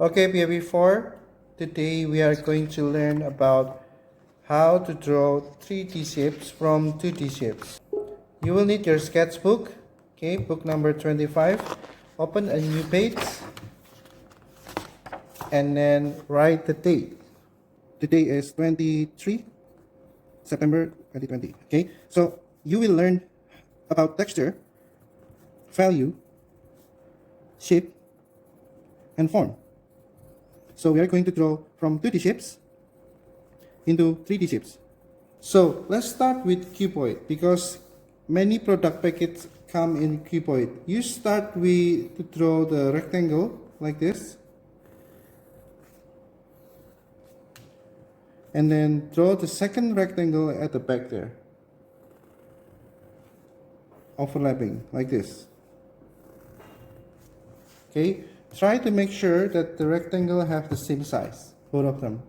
Okay, before today we are going to learn about how to draw 3D shapes from 2D shapes. You will need your sketchbook, okay, book number 25. Open a new page and then write the date. Today is 23 September 2020. Okay, so you will learn about texture, value, shape, and form. So we are going to draw from 2D shapes into 3D shapes. So let's start with Cuboid because many product packets come in Cuboid. You start with to draw the rectangle like this, and then draw the second rectangle at the back there, overlapping like this. Okay, try to make sure that the rectangle have the same size, both of them.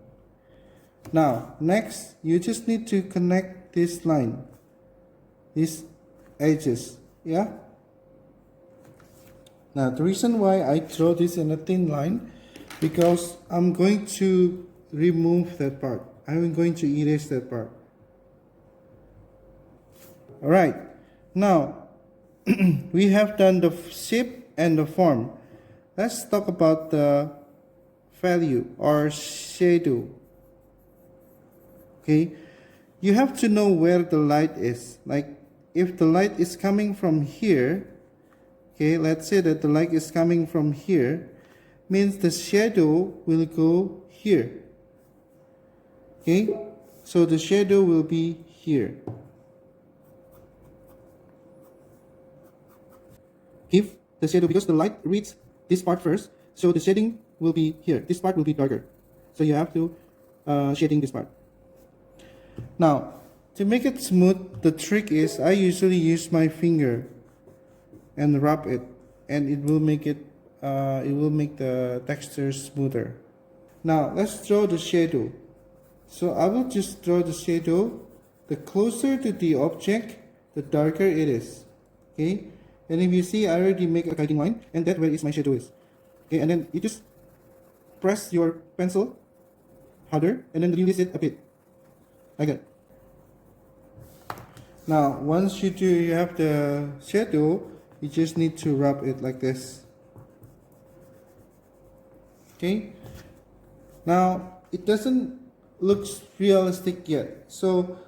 Now, next, you just need to connect this line, these edges, yeah? Now, the reason why I draw this in a thin line, because I'm going to remove that part. I'm going to erase that part. Alright, now, we have done the shape and the form. Let's talk about the value or shadow. Okay, you have to know where the light is. Like if the light is coming from here, okay, let's say that the light is coming from here, means the shadow will go here. Okay, so the shadow will be here. If the shadow, because the light reads this part first, so the shading will be here. This part will be darker. So you have to shading this part. Now, to make it smooth, the trick is I usually use my finger and rub it, and it will make the texture smoother. Now, let's draw the shadow. So I will just draw the shadow. The closer to the object, the darker it is. Okay, and if you see, I already make a guiding line, and that where is my shadow is. Okay, and then you just press your pencil harder, and then release it a bit. Like that. Now, once you have the shadow, you just need to rub it like this. Okay. Now, it doesn't look realistic yet. So,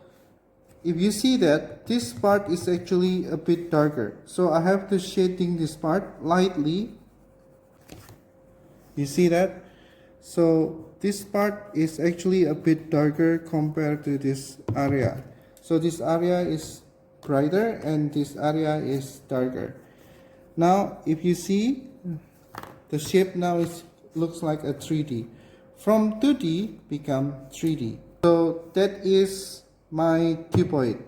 if you see that this part is actually a bit darker, so I have to shading this part lightly. You see that? So this part is actually a bit darker compared to this area. So this area is brighter and this area is darker. Now if you see, the shape now looks like a 3D. From 2D become 3D. So that is my cuboid.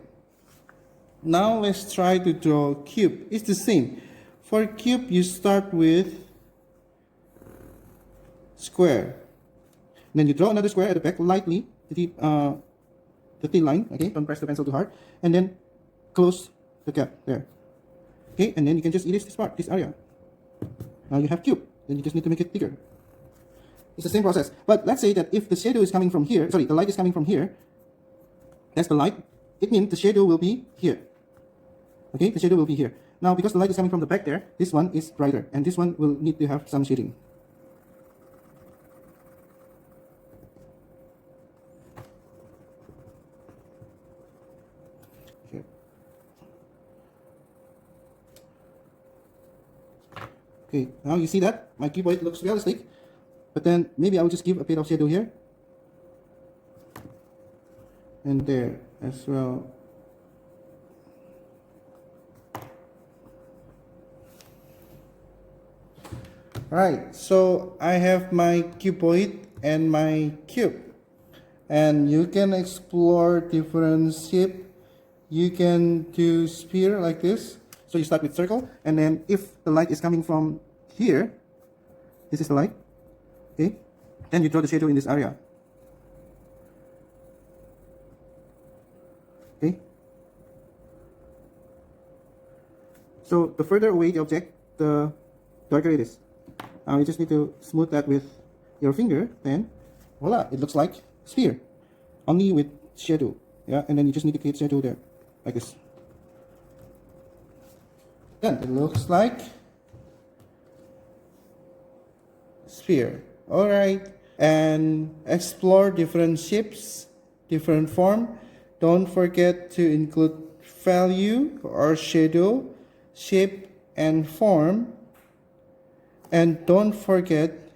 Now let's try to draw cube. It's the same. For cube you start with square. And then you draw another square at the back lightly, the thin line, okay, don't press the pencil too hard, and then close the gap there. Okay, and then you can just erase this part, this area. Now you have cube, then you just need to make it bigger. It's the same process. But let's say that if the shadow is coming from here, sorry, the light is coming from here, that's the light, it means the shadow will be here. Okay, the shadow will be here. Now because the light is coming from the back there, this one is brighter, and this one will need to have some shading. Okay, now you see that my cuboid looks realistic, but then maybe I will just give a bit of shadow here and there as well. Alright, so I have my cuboid and my cube, and you can explore different shape. You can do sphere like this. So you start with circle, and then if the light is coming from here, this is the light, okay, then you draw the shadow in this area. Okay, so the further away the object, the darker it is. You just need to smooth that with your finger, then voila, it looks like sphere, only with shadow. Yeah, and then you just need to create shadow there, like this. Then it looks like sphere. All right, and explore different shapes, different form. Don't forget to include value or shadow, shape and form. And don't forget,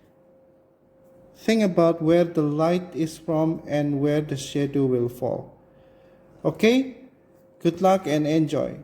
think about where the light is from and where the shadow will fall. Okay? Good luck and enjoy.